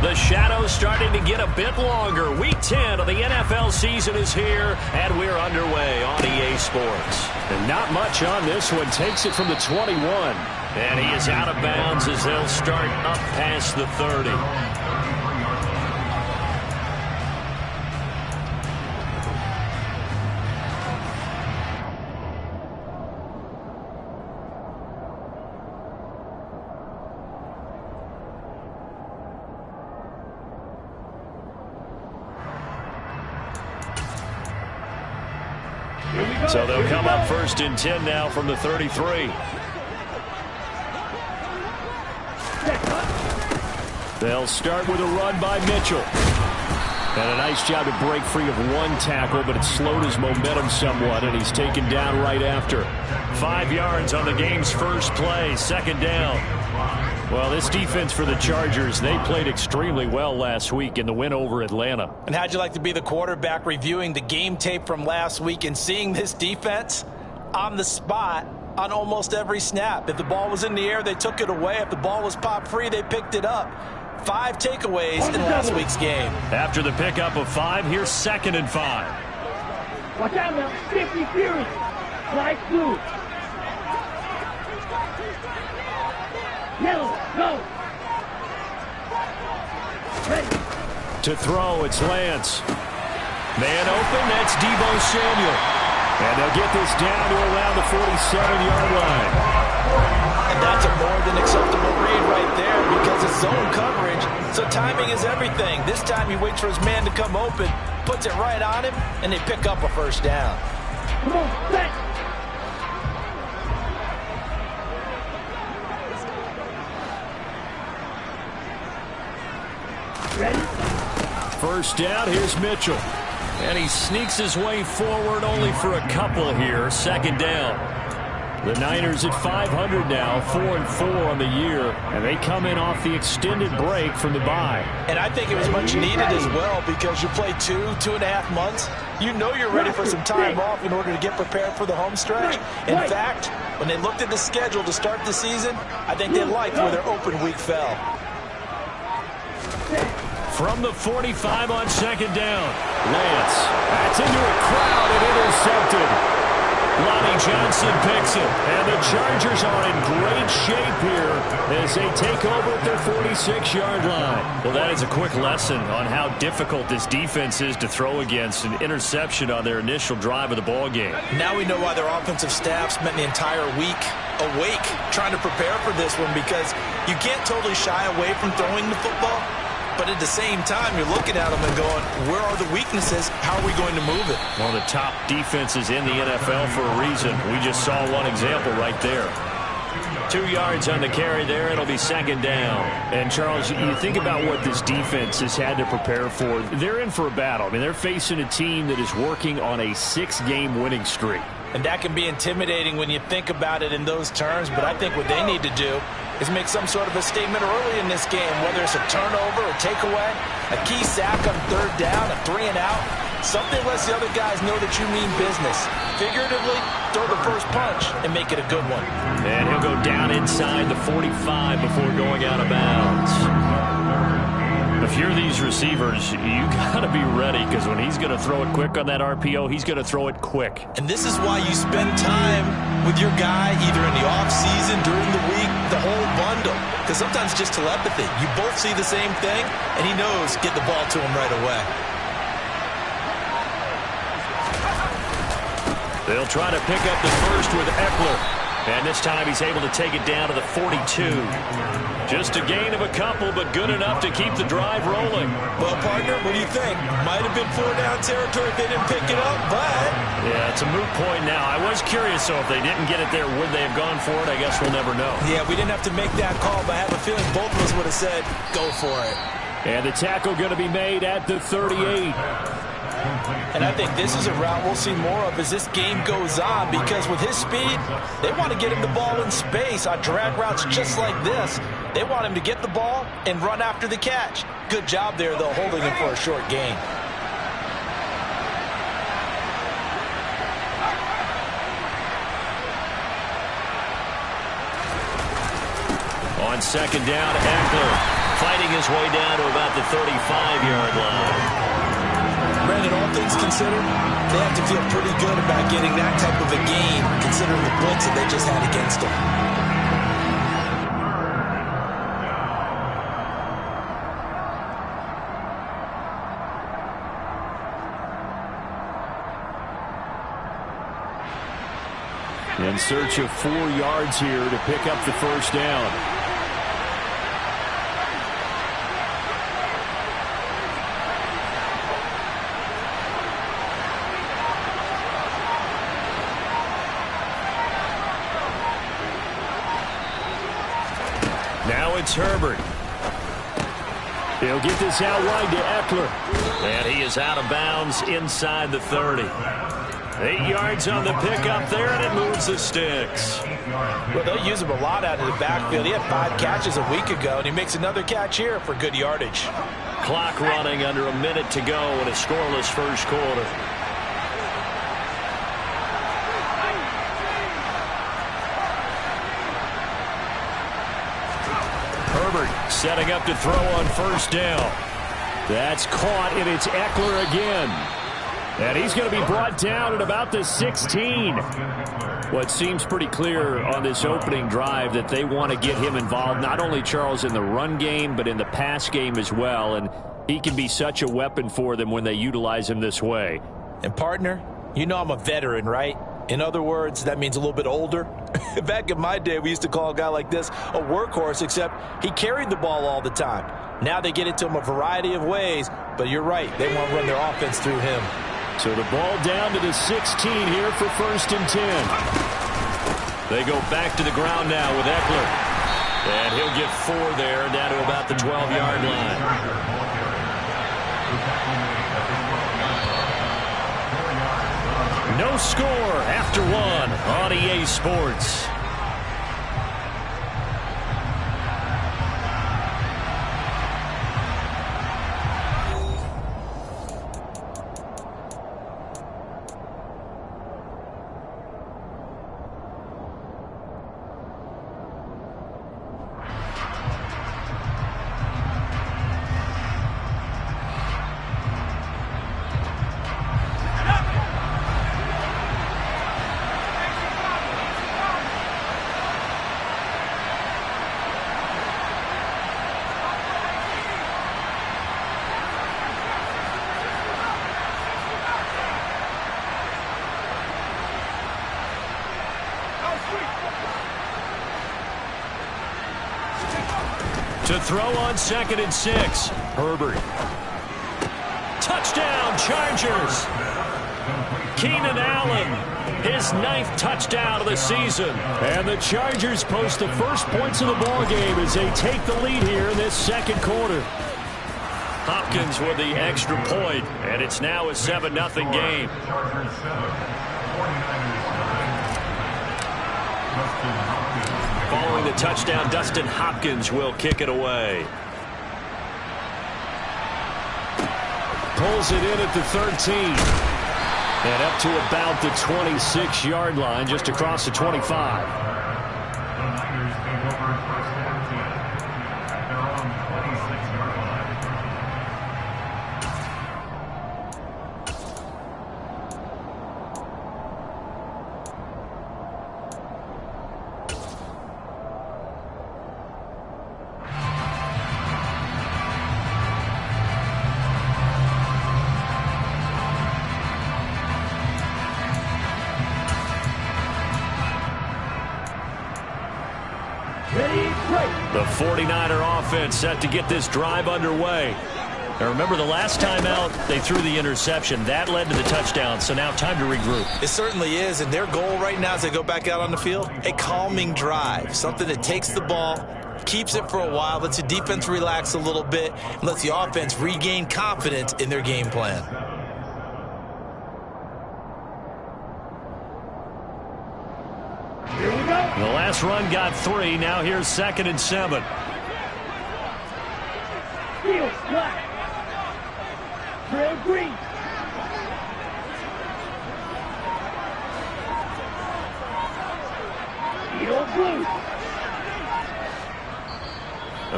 The shadow's starting to get a bit longer. Week 10 of the NFL season is here, and we're underway on EA Sports. And not much on this one. Takes it from the 21. And he is out of bounds as they'll start up past the 30. So they'll come up 1st and 10 now from the 33. They'll start with a run by Mitchell. And a nice job to break free of one tackle, but it slowed his momentum somewhat, and he's taken down right after. 5 yards on the game's first play, 2nd down. Well, this defense for the Chargers, they played extremely well last week in the win over Atlanta. And how'd you like to be the quarterback reviewing the game tape from last week and seeing this defense on the spot on almost every snap? If the ball was in the air, they took it away. If the ball was popped free, they picked it up. 5 takeaways in last week's game. After the pickup of 5, here's 2nd and 5. Watch out now. 50 Fury. Flag blue. Yellow, go. Ready. To throw, it's Lance. Man open, that's Deebo Samuel. And they'll get this down to around the 47-yard line. And that's a more than acceptable read right there because it's zone coverage, so timing is everything. This time he waits for his man to come open, puts it right on him, and they pick up a 1st down. Come on, set. Ready? 1st down, here's Mitchell. And he sneaks his way forward only for a couple here. 2nd down. The Niners at 500 now, 4-4 on the year, and they come in off the extended break from the bye. And I think it was much needed as well because you play 2.5 months. You know you're ready for some time off in order to get prepared for the home stretch. In fact, when they looked at the schedule to start the season, I think they liked where their open week fell. From the 45 on 2nd down, Lance. That's into a crowd and intercepted. Lonnie Johnson picks it, and the Chargers are in great shape here as they take over at their 46-yard line. Well, that is a quick lesson on how difficult this defense is to throw against. An interception on their initial drive of the ball game. Now we know why their offensive staff spent the entire week awake trying to prepare for this one because you can't totally shy away from throwing the football. But at the same time, you're looking at them and going, where are the weaknesses? How are we going to move it? One of the top defenses in the NFL for a reason. We just saw one example right there. 2 yards on the carry there. It'll be 2nd down. And, Charles, you think about what this defense has had to prepare for. They're in for a battle. I mean, they're facing a team that is working on a 6-game winning streak. And that can be intimidating when you think about it in those terms. But I think what they need to do is make some sort of a statement early in this game, whether it's a turnover, a takeaway, a key sack on 3rd down, a 3-and-out. Something lets the other guys know that you mean business. Figuratively, throw the first punch and make it a good one. And he'll go down inside the 45 before going out of bounds. If you're these receivers, you got to be ready because when he's going to throw it quick on that RPO, he's going to throw it quick. And this is why you spend time with your guy either in the offseason, during the week, the whole bundle. Because sometimes it's just telepathy. You both see the same thing, and he knows get the ball to him right away. They'll try to pick up the first with Eckler. And this time he's able to take it down to the 42. Just a gain of a couple, but good enough to keep the drive rolling. Well, partner, what do you think? Might have been 4-down territory if they didn't pick it up, but... Yeah, it's a moot point now. I was curious, so if they didn't get it there, would they have gone for it? I guess we'll never know. Yeah, we didn't have to make that call, but I have a feeling both of us would have said, go for it. And the tackle going to be made at the 38. And I think this is a route we'll see more of as this game goes on because with his speed, they want to get him the ball in space on drag routes just like this. They want him to get the ball and run after the catch. Good job there, though, holding him for a short gain. On 2nd down, Eckler fighting his way down to about the 35-yard line. Brandon, all things considered, they have to feel pretty good about getting that type of a gain, considering the blitz that they just had against them. In search of 4 yards here to pick up the first down. Now it's Herbert. He'll get this out wide to Eckler. And he is out of bounds inside the 30. 8 yards on the pickup there, and it moves the sticks. Well, they'll use him a lot out of the backfield. He had 5 catches a week ago, and he makes another catch here for good yardage. Clock running under a minute to go in a scoreless first quarter. Herbert setting up to throw on first down. That's caught, and it's Eckler again. And he's going to be brought down at about the 16. Well, it seems pretty clear on this opening drive that they want to get him involved, not only, Charles, in the run game, but in the pass game as well. And he can be such a weapon for them when they utilize him this way. And, partner, you know I'm a veteran, right? In other words, that means a little bit older. Back in my day, we used to call a guy like this a workhorse, except he carried the ball all the time. Now they get it to him a variety of ways, but you're right. They want to run their offense through him. So the ball down to the 16 here for 1st and 10. They go back to the ground now with Eckler. And he'll get 4 there, down to about the 12-yard line. No score after 1 on EA Sports. To throw on 2nd and 6. Herbert. Touchdown, Chargers. Keenan Allen, his 9th touchdown of the season. And the Chargers post the first points of the ballgame as they take the lead here in this second quarter. Hopkins with the extra point, and it's now a 7-0 game. Following the touchdown, Dustin Hopkins will kick it away. Pulls it in at the 13. And up to about the 26-yard line, just across the 25. The 49er offense set to get this drive underway. Now remember, the last time out, they threw the interception. That led to the touchdown, so now time to regroup. It certainly is, and their goal right now as they go back out on the field, a calming drive, something that takes the ball, keeps it for a while, lets the defense relax a little bit, and lets the offense regain confidence in their game plan. Here we go. The last run got 3. Now here's 2nd and 7. Field flat. Trail green. Field blue.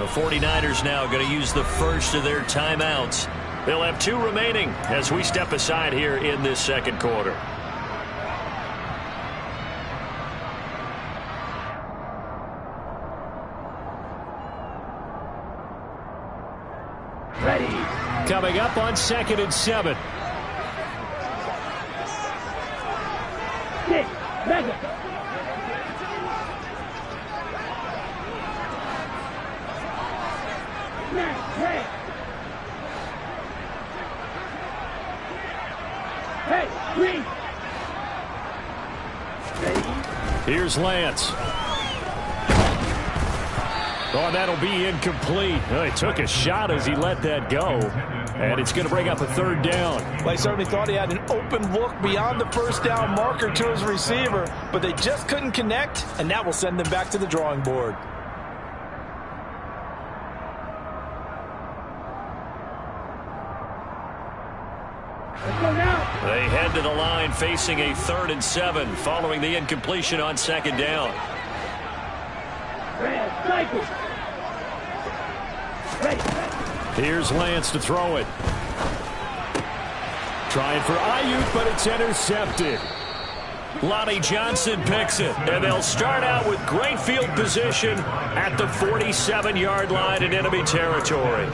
49ers now going to use the first of their timeouts. They'll have 2 remaining as we step aside here in this second quarter. Ready. Coming up on 2nd and 7. 6, mega. Hey. Hey, green. Ready. Here's Lance. Oh, that'll be incomplete. Oh, he took a shot as he let that go. And it's going to bring up a 3rd down. Well, he certainly thought he had an open look beyond the first down marker to his receiver, but they just couldn't connect, and that will send them back to the drawing board. They head to the line facing a 3rd and 7 following the incompletion on 2nd down. Here's Lance to throw it. Trying for Ayuk, but it's intercepted. Lonnie Johnson picks it, and they'll start out with great field position at the 47-yard line in enemy territory.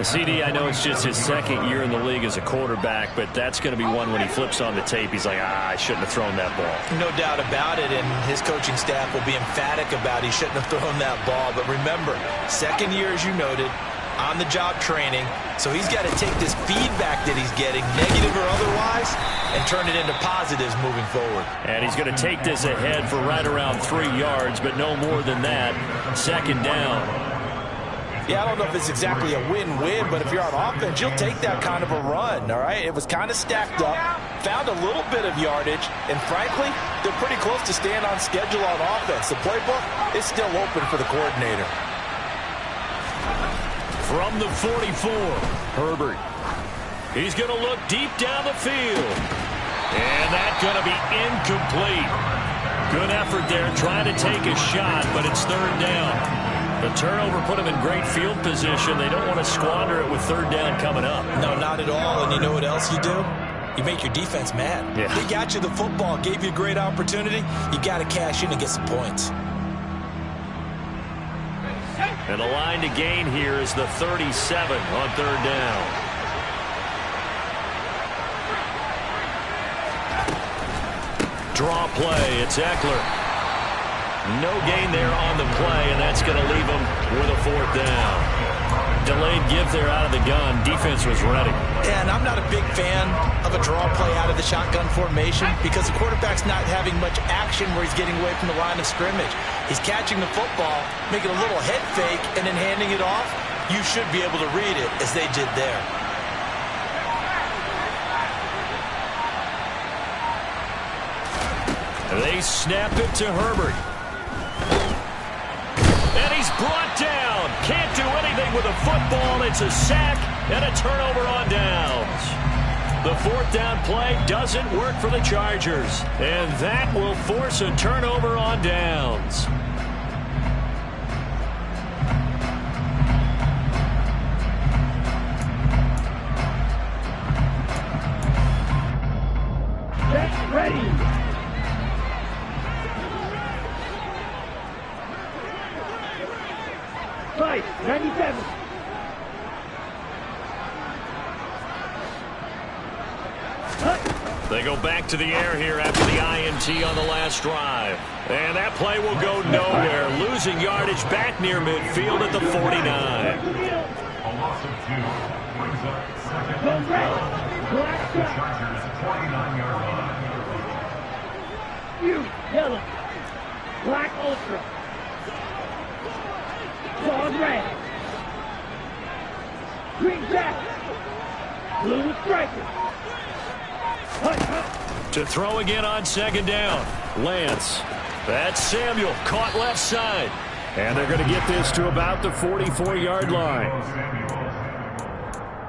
CD, I know it's just his 2nd year in the league as a quarterback, but that's going to be one when he flips on the tape. He's like, I shouldn't have thrown that ball. No doubt about it, and his coaching staff will be emphatic about he shouldn't have thrown that ball. But remember, 2nd year, as you noted, on-the-job training, so he's got to take this feedback that he's getting, negative or otherwise, and turn it into positives moving forward. And he's going to take this ahead for right around 3 yards, but no more than that. 2nd down. Yeah, I don't know if it's exactly a win-win, but if you're on offense, you'll take that kind of a run, all right? It was kind of stacked up, found a little bit of yardage, and frankly, they're pretty close to staying on schedule on offense. The playbook is still open for the coordinator. From the 44, Herbert. He's going to look deep down the field. And that's going to be incomplete. Good effort there trying to take a shot, but it's 3rd down. The turnover put them in great field position. They don't want to squander it with 3rd down coming up. No, not at all. And you know what else you do? You make your defense mad. Yeah. They got you the football, gave you a great opportunity. You got to cash in and get some points. And the line to gain here is the 37 on 3rd down. Draw play. It's Eckler. No gain there on the play, and that's going to leave them with a 4th down. Delayed give there out of the gun. Defense was ready. Yeah, and I'm not a big fan of a draw play out of the shotgun formation because the quarterback's not having much action where he's getting away from the line of scrimmage. He's catching the football, making a little head fake, and then handing it off. You should be able to read it as they did there. They snap it to Herbert. And he's brought down. Can't do anything with a football. It's a sack and a turnover on downs. The 4th down play doesn't work for the Chargers. And that will force a turnover on downs. Get ready. Fight, 97. They go back to the air here after the INT on the last drive. And that play will go nowhere. Losing yardage back near midfield at the 49. A loss of 2 brings up 2nd and 5. Chargers 49-yard line. You, yellow, black ultra. Claws red. Green jacket. Blue striker. To throw again on 2nd down. Lance. That's Samuel. Caught left side. And they're going to get this to about the 44-yard line.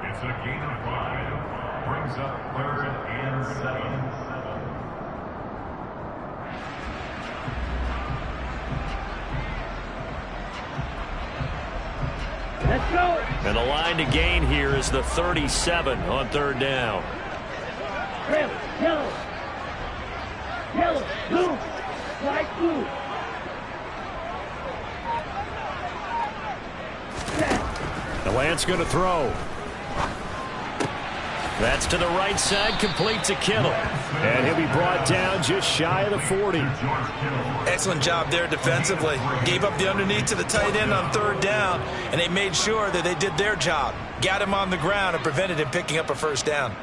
It's a gain of 5. Brings up 3rd and 7. Let's go. And the line to gain here is the 37 on third down. Red, yellow. Yellow, blue. White, blue. The Lance going to throw. That's to the right side, complete to Kittle. And he'll be brought down just shy of the 40. Excellent job there defensively. Gave up the underneath to the tight end on third down, and they made sure that they did their job. Got him on the ground and prevented him picking up a first down.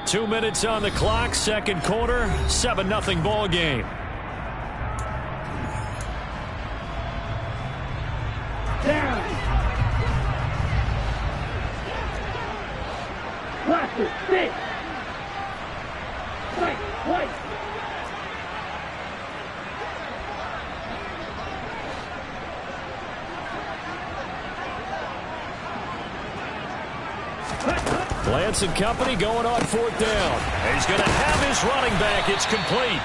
Two minutes on the clock, second quarter, 7-0 ball game. Down. Cluster, stick. White, white. Lance and company going on fourth down. He's going to have his running back. It's complete.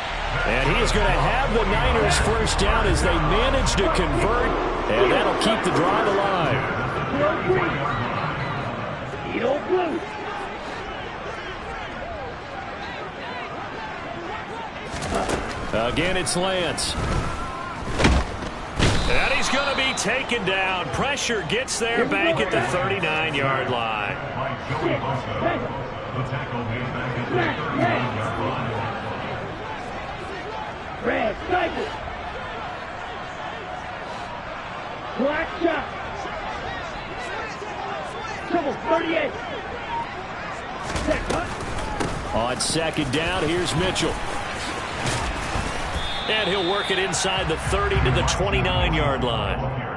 And he is going to have the Niners first down as they manage to convert. And that'll keep the drive alive. Edo blue. Again, it's Lance. And he's going to be taken down. Pressure gets there back at the 39-yard line. Red, sniper. Black shot. Triple 38. Set cut. On second down, here's Mitchell. And he'll work it inside the 30 to the 29-yard line.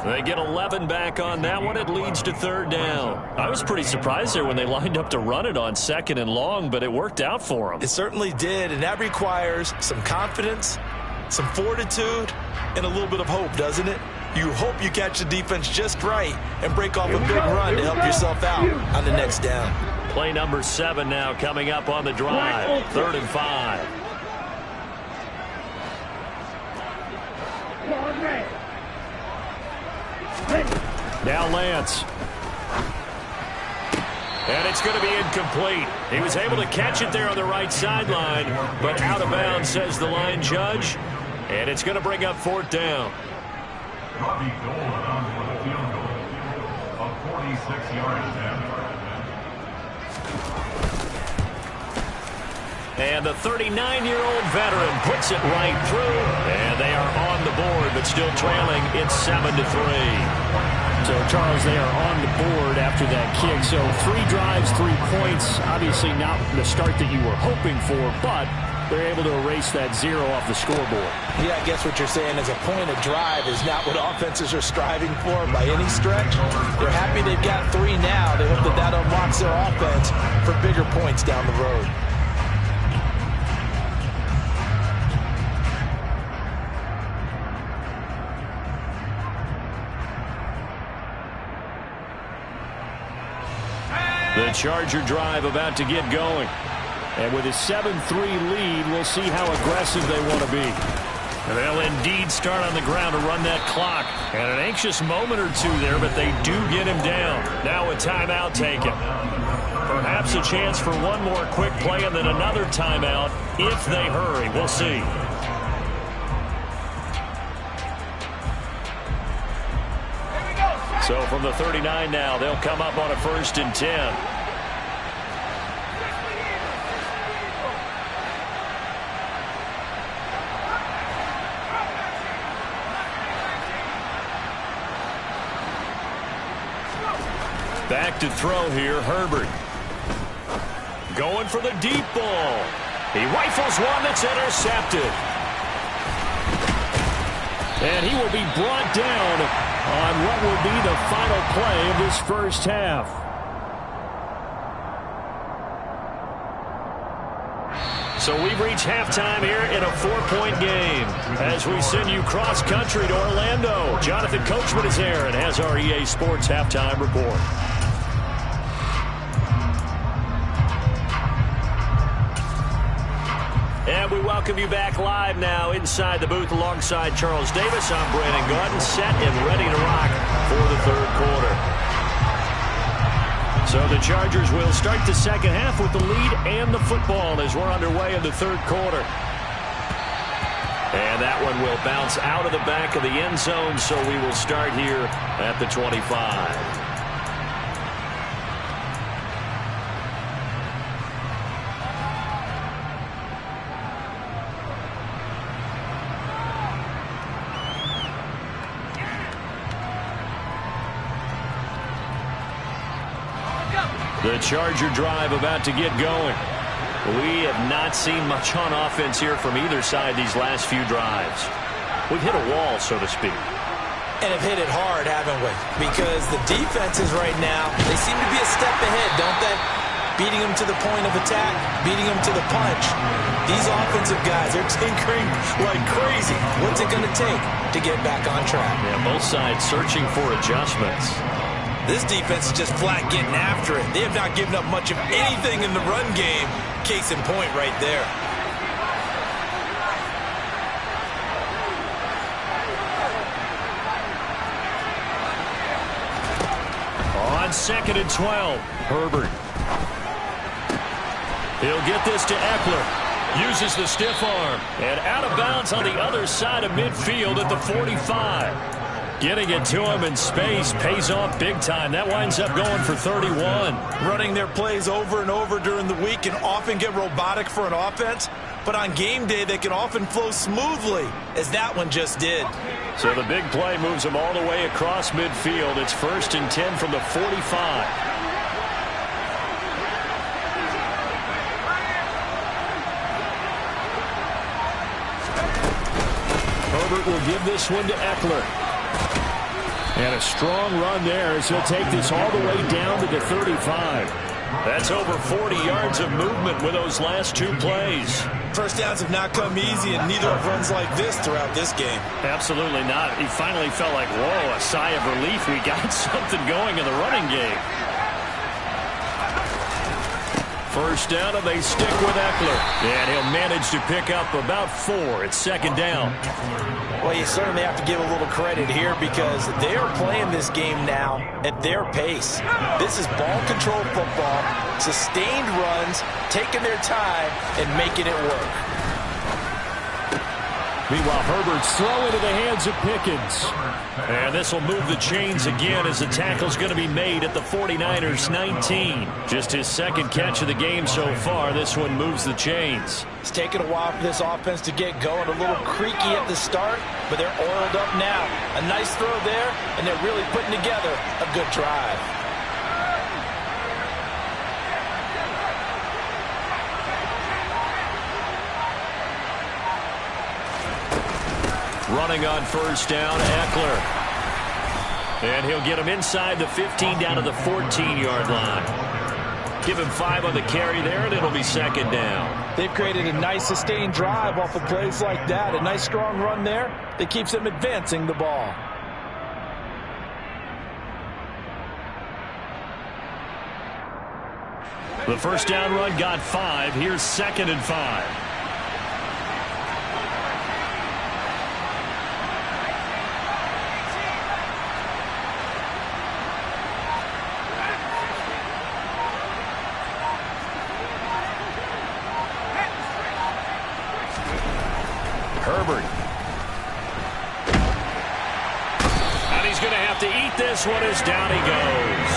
They get 11 back on that one. It leads to third down. I was pretty surprised there when they lined up to run it on second and long, but it worked out for them. It certainly did, and that requires some confidence, some fortitude, and a little bit of hope, doesn't it? You hope you catch the defense just right and break off a big run to help yourself out on the next down. Play number 7 now coming up on the drive. 3rd and 5. Now Lance. And it's going to be incomplete. He was able to catch it there on the right sideline, but out of bounds, says the line judge. And it's going to bring up fourth down. Robbie Gold on for the field goal of 46 yards down. And the 39-year-old veteran puts it right through. And they are on the board, but still trailing. It's 7-3. So, Charles, they are on the board after that kick. So 3 drives, 3 points. Obviously not the start that you were hoping for, but they're able to erase that 0 off the scoreboard. Yeah, I guess what you're saying is a point of drive is not what offenses are striving for by any stretch. They're happy they've got 3 now. They hope that that unlocks their offense for bigger points down the road. The Charger drive about to get going. And with a 7-3 lead, we'll see how aggressive they want to be. And they'll indeed start on the ground to run that clock. And an anxious moment or two there, but they do get him down. Now a timeout taken. Perhaps a chance for one more quick play and then another timeout if they hurry. We'll see. So from the 39 now, they'll come up on a 1st and 10. Back to throw here, Herbert. Going for the deep ball. He rifles one that's intercepted. And he will be brought down on what will be the final play of this first half. So we've reached halftime here in a 4-point game. As we send you cross-country to Orlando, Jonathan Coachman is there and has our EA Sports halftime report. And we welcome welcome you back live now inside the booth alongside Charles Davis. I'm Brandon Gaudin, set and ready to rock for the third quarter. So the Chargers will start the second half with the lead and the football as we're underway in the third quarter. And that one will bounce out of the back of the end zone, so we will start here at the 25. The Charger drive about to get going. We have not seen much on offense here from either side these last few drives. We've hit a wall, so to speak. And have hit it hard, haven't we? Because the defenses right now, they seem to be a step ahead, don't they? Beating them to the point of attack, beating them to the punch. These offensive guys, they're tinkering like crazy. What's it going to take to get back on track? Yeah, both sides searching for adjustments. This defense is just flat getting after it. They have not given up much of anything in the run game. Case in point right there. On 2nd and 12, Herbert. He'll get this to Eckler. Uses the stiff arm. And out of bounds on the other side of midfield at the 45. Getting it to him in space pays off big time. That winds up going for 31. Running their plays over and over during the week can often get robotic for an offense, but on game day they can often flow smoothly, as that one just did. So the big play moves them all the way across midfield. It's 1st and 10 from the 45. Herbert will give this one to Eckler. And a strong run there as he'll take this all the way down to the 35. That's over 40 yards of movement with those last two plays. First downs have not come easy, and neither have runs like this throughout this game. Absolutely not. He finally felt like, whoa, a sigh of relief. We got something going in the running game. First down, and they stick with Eckler. And he'll manage to pick up about 4. It's 2nd down. Well, you certainly have to give a little credit here because they are playing this game now at their pace. This is ball control football, sustained runs, taking their time, and making it work. Meanwhile, Herbert's throw into the hands of Pickens. And this will move the chains again as the tackle's going to be made at the 49ers 19. Just his 2nd catch of the game so far. This one moves the chains. It's taken a while for this offense to get going. A little creaky at the start, but they're oiled up now. A nice throw there, and they're really putting together a good drive. Running on 1st down, Eckler. And he'll get him inside the 15 down to the 14-yard line. Give him 5 on the carry there, and it'll be 2nd down. They've created a nice sustained drive off of plays like that. A nice strong run there that keeps them advancing the ball. The 1st down run got 5. Here's 2nd and 5. Herbert. And he's going to have to eat this one as down he goes.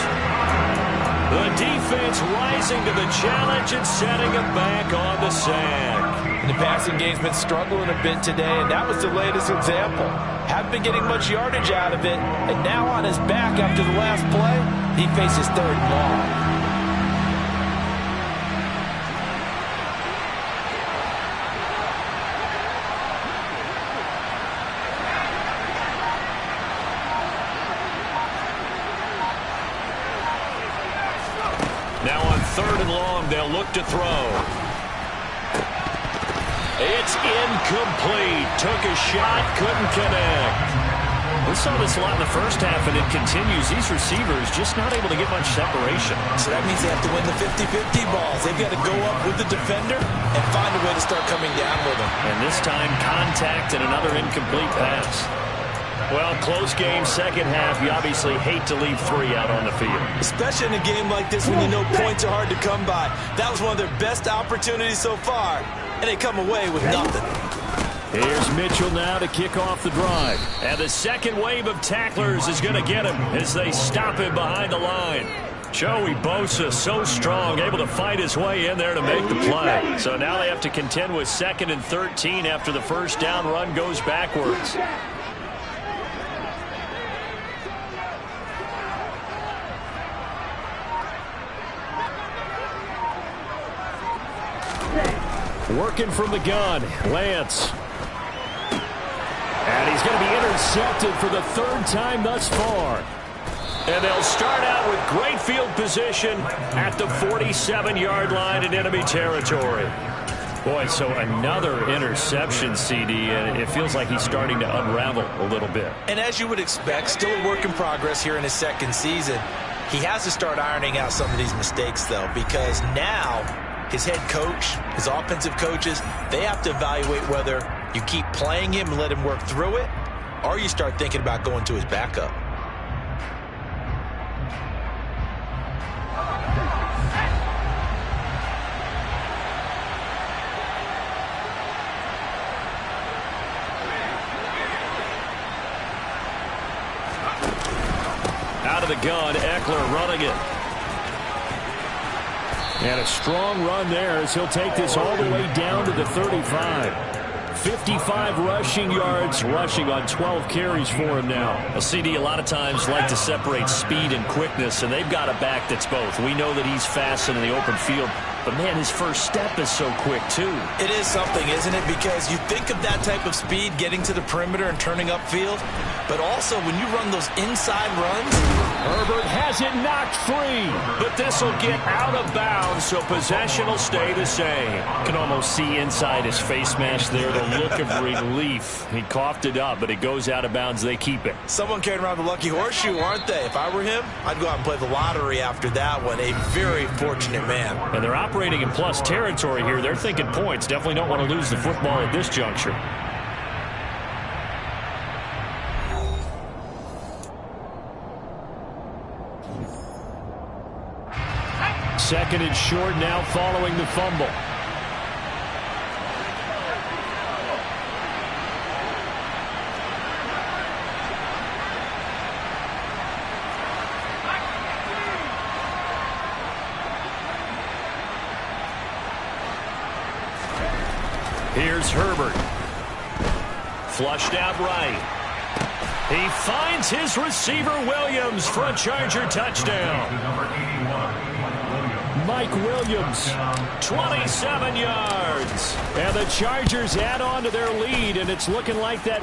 The defense rising to the challenge and setting him back on the sack. And the passing game's been struggling a bit today, and that was the latest example. Haven't been getting much yardage out of it, and now on his back after the last play, he faces 3rd and long. Now on 3rd and long, they'll look to throw. It's incomplete. Took a shot, couldn't connect. We saw this a lot in the first half, and it continues. These receivers just not able to get much separation. So that means they have to win the 50-50 balls. They've got to go up with the defender and find a way to start coming down with them. And this time, contact and another incomplete pass. Well, close game, second half. You obviously hate to leave 3 out on the field. Especially in a game like this when you know points are hard to come by. That was one of their best opportunities so far, and they come away with nothing. Here's Mitchell now to kick off the drive. And the second wave of tacklers is going to get him as they stop him behind the line. Joey Bosa, so strong, able to fight his way in there to make the play. So now they have to contend with 2nd and 13 after the first down run goes backwards. Working from the gun, Lance. And he's going to be intercepted for the 3rd time thus far. And they'll start out with great field position at the 47-yard line in enemy territory. Boy, so another interception, CD, and it feels like he's starting to unravel a little bit. And as you would expect, still a work in progress here in his 2nd season. He has to start ironing out some of these mistakes, though, because now his head coach, his offensive coaches, they have to evaluate whether you keep playing him and let him work through it, or you start thinking about going to his backup. Out of the gun, Eckler running it. And a strong run there as he'll take this all the way down to the 35. 55 rushing yards, rushing on 12 carries for him now. A CD a lot of times like to separate speed and quickness, and they've got a back that's both. We know that he's fast in the open field, but man, his first step is so quick too. It is something, isn't it? Because you think of that type of speed getting to the perimeter and turning upfield, but also when you run those inside runs, Herbert has it knocked free, but this will get out of bounds, so possession will stay the same. You can almost see inside his face mask there the look of relief. He coughed it up, but it goes out of bounds. They keep it. Someone carrying around the lucky horseshoe, aren't they? If I were him, I'd go out and play the lottery after that one. A very fortunate man. And they're operating in plus territory here. They're thinking points. Definitely don't want to lose the football at this juncture. Second and short now following the fumble. Here's Herbert. Flushed out right. He finds his receiver Williams for a Charger touchdown. Mike Williams, 27 yards. And the Chargers add on to their lead, and it's looking like that